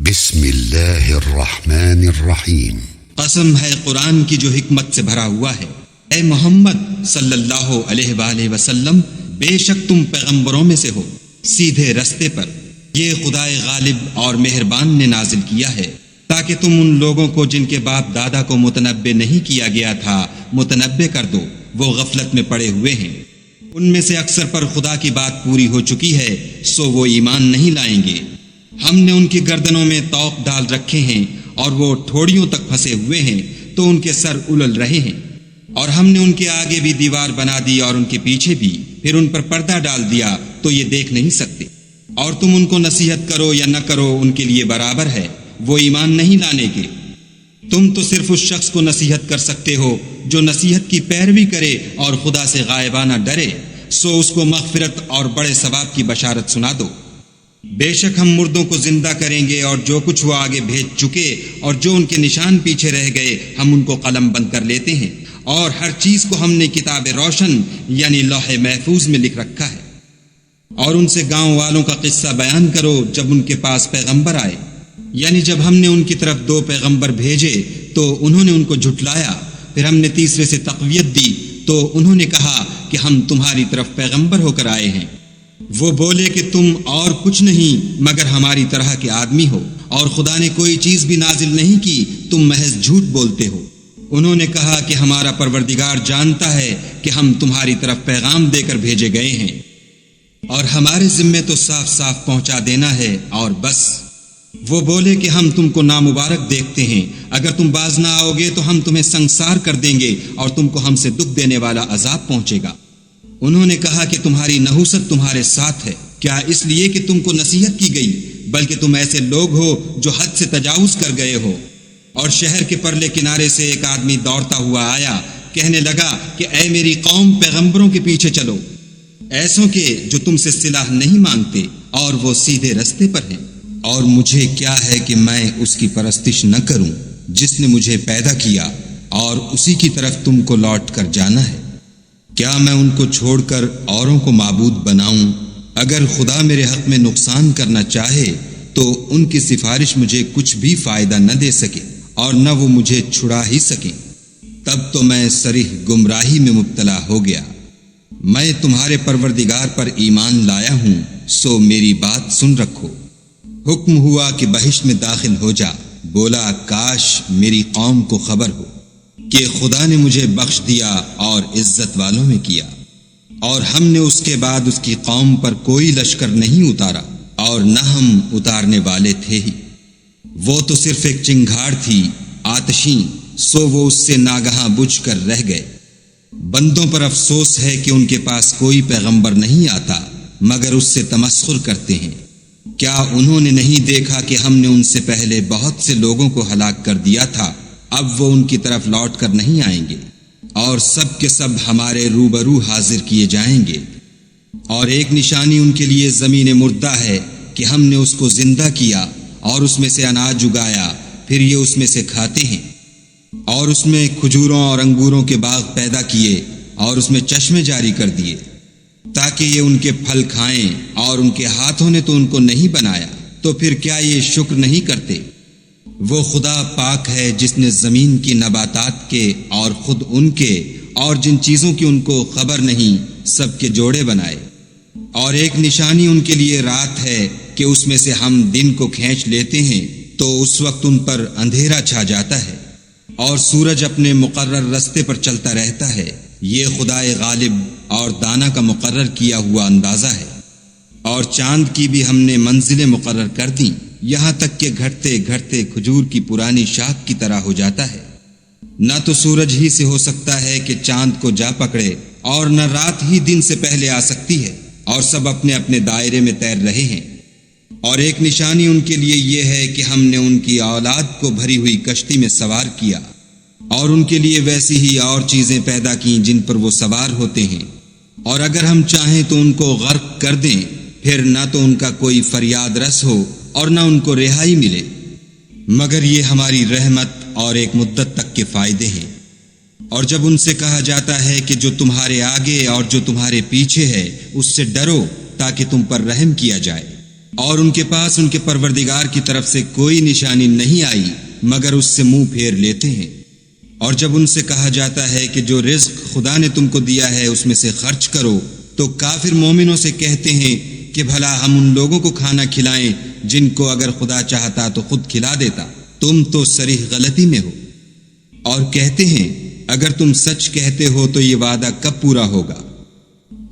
بسم اللہ الرحمن الرحیم۔ قسم ہے قرآن کی جو حکمت سے بھرا ہوا ہے۔ اے محمد صلی اللہ علیہ وآلہ وسلم، بے شک تم پیغمبروں میں سے ہو سیدھے رستے پر۔ یہ خدائے غالب اور مہربان نے نازل کیا ہے تاکہ تم ان لوگوں کو جن کے باپ دادا کو متنبع نہیں کیا گیا تھا متنبع کر دو، وہ غفلت میں پڑے ہوئے ہیں۔ ان میں سے اکثر پر خدا کی بات پوری ہو چکی ہے، سو وہ ایمان نہیں لائیں گے۔ ہم نے ان کی گردنوں میں طوق ڈال رکھے ہیں اور وہ ٹھوڑیوں تک پھنسے ہوئے ہیں تو ان کے سر الل رہے ہیں، اور ہم نے ان کے آگے بھی دیوار بنا دی اور ان کے پیچھے بھی، پھر ان پر پردہ ڈال دیا تو یہ دیکھ نہیں سکتے۔ اور تم ان کو نصیحت کرو یا نہ کرو، ان کے لیے برابر ہے، وہ ایمان نہیں لانے کے۔ تم تو صرف اس شخص کو نصیحت کر سکتے ہو جو نصیحت کی پیروی کرے اور خدا سے غائبانہ ڈرے، سو اس کو مغفرت اور بڑے ثواب کی بشارت سنا دو۔ بے شک ہم مردوں کو زندہ کریں گے، اور جو کچھ وہ آگے بھیج چکے اور جو ان کے نشان پیچھے رہ گئے ہم ان کو قلم بند کر لیتے ہیں، اور ہر چیز کو ہم نے کتاب روشن یعنی لوح محفوظ میں لکھ رکھا ہے۔ اور ان سے گاؤں والوں کا قصہ بیان کرو جب ان کے پاس پیغمبر آئے، یعنی جب ہم نے ان کی طرف 2 پیغمبر بھیجے تو انہوں نے ان کو جھٹلایا، پھر ہم نے تیسرے سے تقویت دی تو انہوں نے کہا کہ ہم تمہاری طرف پیغمبر ہو کر آئے ہیں۔ وہ بولے کہ تم اور کچھ نہیں مگر ہماری طرح کے آدمی ہو، اور خدا نے کوئی چیز بھی نازل نہیں کی، تم محض جھوٹ بولتے ہو۔ انہوں نے کہا کہ ہمارا پروردگار جانتا ہے کہ ہم تمہاری طرف پیغام دے کر بھیجے گئے ہیں، اور ہمارے ذمے تو صاف صاف پہنچا دینا ہے اور بس۔ وہ بولے کہ ہم تم کو نامبارک دیکھتے ہیں، اگر تم باز نہ آؤ گے تو ہم تمہیں سنگسار کر دیں گے اور تم کو ہم سے دکھ دینے والا عذاب پہنچے گا۔ انہوں نے کہا کہ تمہاری نحوست تمہارے ساتھ ہے، کیا اس لیے کہ تم کو نصیحت کی گئی، بلکہ تم ایسے لوگ ہو جو حد سے تجاوز کر گئے ہو۔ اور شہر کے پرلے کنارے سے ایک آدمی دوڑتا ہوا آیا، کہنے لگا کہ اے میری قوم، پیغمبروں کے پیچھے چلو، ایسوں کے جو تم سے صلاح نہیں مانگتے اور وہ سیدھے رستے پر ہیں۔ اور مجھے کیا ہے کہ میں اس کی پرستش نہ کروں جس نے مجھے پیدا کیا، اور اسی کی طرف تم کو لوٹ کر جانا ہے۔ کیا میں ان کو چھوڑ کر اوروں کو معبود بناؤں؟ اگر خدا میرے حق میں نقصان کرنا چاہے تو ان کی سفارش مجھے کچھ بھی فائدہ نہ دے سکے، اور نہ وہ مجھے چھڑا ہی سکیں۔ تب تو میں صریح گمراہی میں مبتلا ہو گیا۔ میں تمہارے پروردگار پر ایمان لایا ہوں، سو میری بات سن رکھو۔ حکم ہوا کہ بہشت میں داخل ہو جا، بولا کاش میری قوم کو خبر ہو کہ خدا نے مجھے بخش دیا اور عزت والوں میں کیا، اور ہم نے اس کے بعد اس کی قوم پر کوئی لشکر نہیں اتارا، اور نہ ہم اتارنے والے تھے ہی۔ وہ تو صرف ایک چنگھاڑ تھی آتشیں، سو وہ اس سے ناگہاں بجھ کر رہ گئے۔ بندوں پر افسوس ہے کہ ان کے پاس کوئی پیغمبر نہیں آتا مگر اس سے تمسخر کرتے ہیں۔ کیا انہوں نے نہیں دیکھا کہ ہم نے ان سے پہلے بہت سے لوگوں کو ہلاک کر دیا تھا، اب وہ ان کی طرف لوٹ کر نہیں آئیں گے، اور سب کے سب ہمارے روبرو حاضر کیے جائیں گے۔ اور ایک نشانی ان کے لیے زمین مردہ ہے کہ ہم نے اس کو زندہ کیا اور اس میں سے اناج اگایا، پھر یہ اس میں سے کھاتے ہیں، اور اس میں کھجوروں اور انگوروں کے باغ پیدا کیے اور اس میں چشمے جاری کر دیے تاکہ یہ ان کے پھل کھائیں، اور ان کے ہاتھوں نے تو ان کو نہیں بنایا، تو پھر کیا یہ شکر نہیں کرتے؟ وہ خدا پاک ہے جس نے زمین کی نباتات کے اور خود ان کے اور جن چیزوں کی ان کو خبر نہیں سب کے جوڑے بنائے۔ اور ایک نشانی ان کے لیے رات ہے کہ اس میں سے ہم دن کو کھینچ لیتے ہیں تو اس وقت ان پر اندھیرا چھا جاتا ہے، اور سورج اپنے مقرر رستے پر چلتا رہتا ہے۔ یہ خدائے غالب اور دانا کا مقرر کیا ہوا اندازہ ہے۔ اور چاند کی بھی ہم نے منزلیں مقرر کر دیں، یہاں تک کہ گھٹتے گھٹتے کھجور کی پرانی شاخ کی طرح ہو جاتا ہے۔ نہ تو سورج ہی سے ہو سکتا ہے کہ چاند کو جا پکڑے، اور نہ رات ہی دن سے پہلے آ سکتی ہے، اور سب اپنے اپنے دائرے میں تیر رہے ہیں۔ اور ایک نشانی ان کے لیے یہ ہے کہ ہم نے ان کی اولاد کو بھری ہوئی کشتی میں سوار کیا، اور ان کے لیے ویسی ہی اور چیزیں پیدا کیں جن پر وہ سوار ہوتے ہیں، اور اگر ہم چاہیں تو ان کو غرق کر دیں، پھر نہ تو ان کا کوئی فریاد رس ہو اور نہ ان کو رہائی ملے، مگر یہ ہماری رحمت اور ایک مدت تک کے فائدے ہیں۔ اور جب ان سے کہا جاتا ہے کہ جو تمہارے آگے اور جو تمہارے پیچھے ہے اس سے ڈرو تاکہ تم پر رحم کیا جائے، اور ان کے پاس ان کے پروردگار کی طرف سے کوئی نشانی نہیں آئی مگر اس سے منہ پھیر لیتے ہیں۔ اور جب ان سے کہا جاتا ہے کہ جو رزق خدا نے تم کو دیا ہے اس میں سے خرچ کرو، تو کافر مومنوں سے کہتے ہیں کہ بھلا ہم ان لوگوں کو کھانا کھلائیں جن کو اگر خدا چاہتا تو خود کھلا دیتا، تم تو صریح غلطی میں ہو۔ اور کہتے ہیں اگر تم سچ کہتے ہو تو یہ وعدہ کب پورا ہوگا؟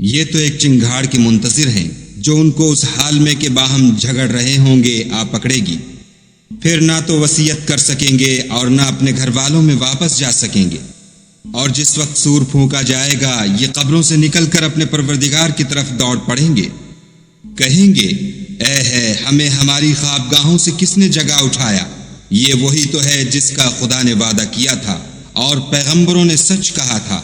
یہ تو ایک چنگھاڑ کے منتظر ہیں جو ان کو اس حال میں کہ باہم جھگڑ رہے ہوں گے آ پکڑے گی، پھر نہ تو وصیت کر سکیں گے اور نہ اپنے گھر والوں میں واپس جا سکیں گے۔ اور جس وقت سور پھونکا جائے گا یہ قبروں سے نکل کر اپنے پروردگار کی طرف دوڑ پڑیں گے، کہیں گے اے ہے ہمیں ہماری خوابگاہوں سے کس نے جگا اٹھایا؟ یہ وہی تو ہے جس کا خدا نے وعدہ کیا تھا اور پیغمبروں نے سچ کہا تھا۔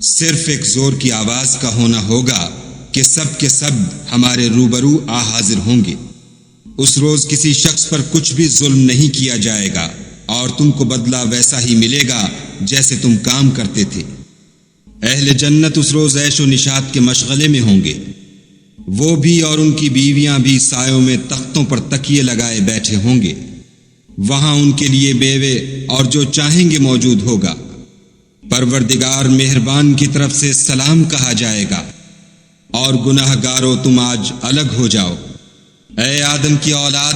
صرف ایک زور کی آواز کا ہونا ہوگا کہ سب کے سب ہمارے روبرو آ حاضر ہوں گے۔ اس روز کسی شخص پر کچھ بھی ظلم نہیں کیا جائے گا اور تم کو بدلہ ویسا ہی ملے گا جیسے تم کام کرتے تھے۔ اہل جنت اس روز عیش و نشاط کے مشغلے میں ہوں گے، وہ بھی اور ان کی بیویاں بھی سایوں میں تختوں پر تکیے لگائے بیٹھے ہوں گے، وہاں ان کے لیے بیوے اور جو چاہیں گے موجود ہوگا۔ پروردگار مہربان کی طرف سے سلام کہا جائے گا، اور گناہ گارو تم آج الگ ہو جاؤ۔ اے آدم کی اولاد،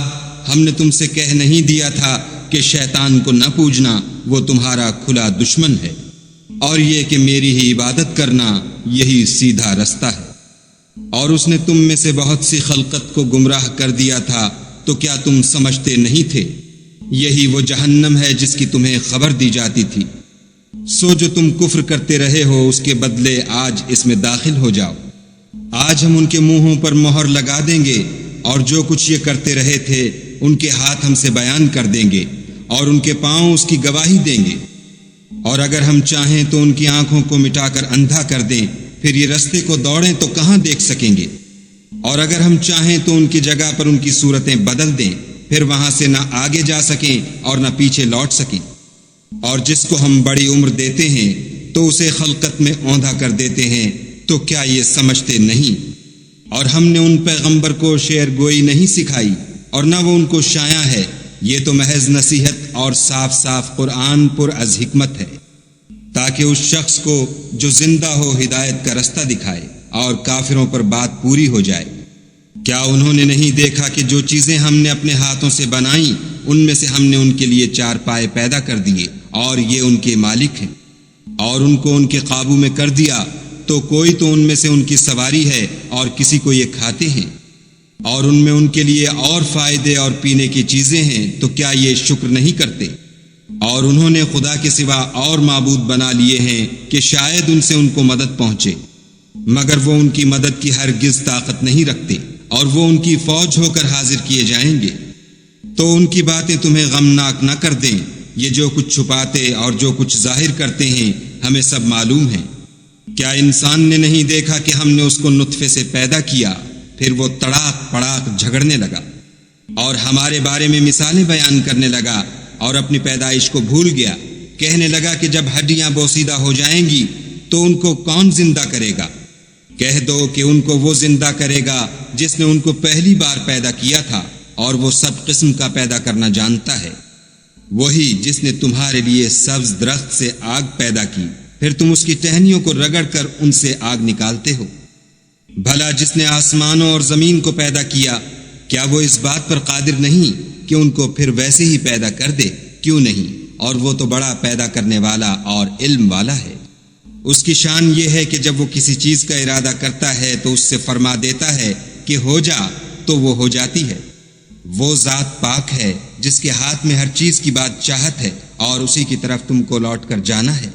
ہم نے تم سے کہہ نہیں دیا تھا کہ شیطان کو نہ پوجنا، وہ تمہارا کھلا دشمن ہے، اور یہ کہ میری ہی عبادت کرنا یہی سیدھا رستہ ہے۔ اور اس نے تم میں سے بہت سی خلقت کو گمراہ کر دیا تھا، تو کیا تم سمجھتے نہیں تھے؟ یہی وہ جہنم ہے جس کی تمہیں خبر دی جاتی تھی۔ سو جو تم کفر کرتے رہے ہو اس کے بدلے آج اس میں داخل ہو جاؤ۔ آج ہم ان کے منہوں پر مہر لگا دیں گے، اور جو کچھ یہ کرتے رہے تھے ان کے ہاتھ ہم سے بیان کر دیں گے، اور ان کے پاؤں اس کی گواہی دیں گے۔ اور اگر ہم چاہیں تو ان کی آنکھوں کو مٹا کر اندھا کر دیں، پھر یہ رستے کو دوڑیں تو کہاں دیکھ سکیں گے؟ اور اگر ہم چاہیں تو ان کی جگہ پر ان کی صورتیں بدل دیں، پھر وہاں سے نہ آگے جا سکیں اور نہ پیچھے لوٹ سکیں۔ اور جس کو ہم بڑی عمر دیتے ہیں تو اسے خلقت میں اوندھا کر دیتے ہیں، تو کیا یہ سمجھتے نہیں؟ اور ہم نے ان پیغمبر کو شعر گوئی نہیں سکھائی اور نہ وہ ان کو شایع ہے، یہ تو محض نصیحت اور صاف صاف قرآن پر از حکمت ہے، تاکہ اس شخص کو جو زندہ ہو ہدایت کا رستہ دکھائے اور کافروں پر بات پوری ہو جائے۔ کیا انہوں نے نہیں دیکھا کہ جو چیزیں ہم نے اپنے ہاتھوں سے بنائیں ان میں سے ہم نے ان کے لیے 4 پائے پیدا کر دیے، اور یہ ان کے مالک ہیں، اور ان کو ان کے قابو میں کر دیا، تو کوئی تو ان میں سے ان کی سواری ہے اور کسی کو یہ کھاتے ہیں، اور ان میں ان کے لیے اور فائدے اور پینے کی چیزیں ہیں، تو کیا یہ شکر نہیں کرتے؟ اور انہوں نے خدا کے سوا اور معبود بنا لیے ہیں کہ شاید ان سے ان کو مدد پہنچے، مگر وہ ان کی مدد کی ہرگز طاقت نہیں رکھتے، اور وہ ان کی فوج ہو کر حاضر کیے جائیں گے۔ تو ان کی باتیں تمہیں غمناک نہ کر دیں، یہ جو کچھ چھپاتے اور جو کچھ ظاہر کرتے ہیں ہمیں سب معلوم ہے۔ کیا انسان نے نہیں دیکھا کہ ہم نے اس کو نطفے سے پیدا کیا، پھر وہ تڑاک پڑاک جھگڑنے لگا اور ہمارے بارے میں مثالیں بیان کرنے لگا، اور اپنی پیدائش کو بھول گیا، کہنے لگا کہ جب ہڈیاں بوسیدہ ہو جائیں گی تو ان کو کون زندہ کرے گا؟ کہہ دو کہ ان کو وہ زندہ کرے گا جس نے ان کو پہلی بار پیدا کیا تھا، اور وہ سب قسم کا پیدا کرنا جانتا ہے۔ وہی جس نے تمہارے لیے سبز درخت سے آگ پیدا کی، پھر تم اس کی ٹہنیوں کو رگڑ کر ان سے آگ نکالتے ہو۔ بھلا جس نے آسمانوں اور زمین کو پیدا کیا، کیا وہ اس بات پر قادر نہیں کہ ان کو پھر ویسے ہی پیدا کر دے؟ کیوں نہیں؟ اور وہ تو بڑا پیدا کرنے والا اور علم والا ہے۔ اس کی شان یہ ہے کہ جب وہ کسی چیز کا ارادہ کرتا ہے تو اس سے فرما دیتا ہے کہ ہو جا، تو وہ ہو جاتی ہے۔ وہ ذات پاک ہے جس کے ہاتھ میں ہر چیز کی بات چاہت ہے، اور اسی کی طرف تم کو لوٹ کر جانا ہے۔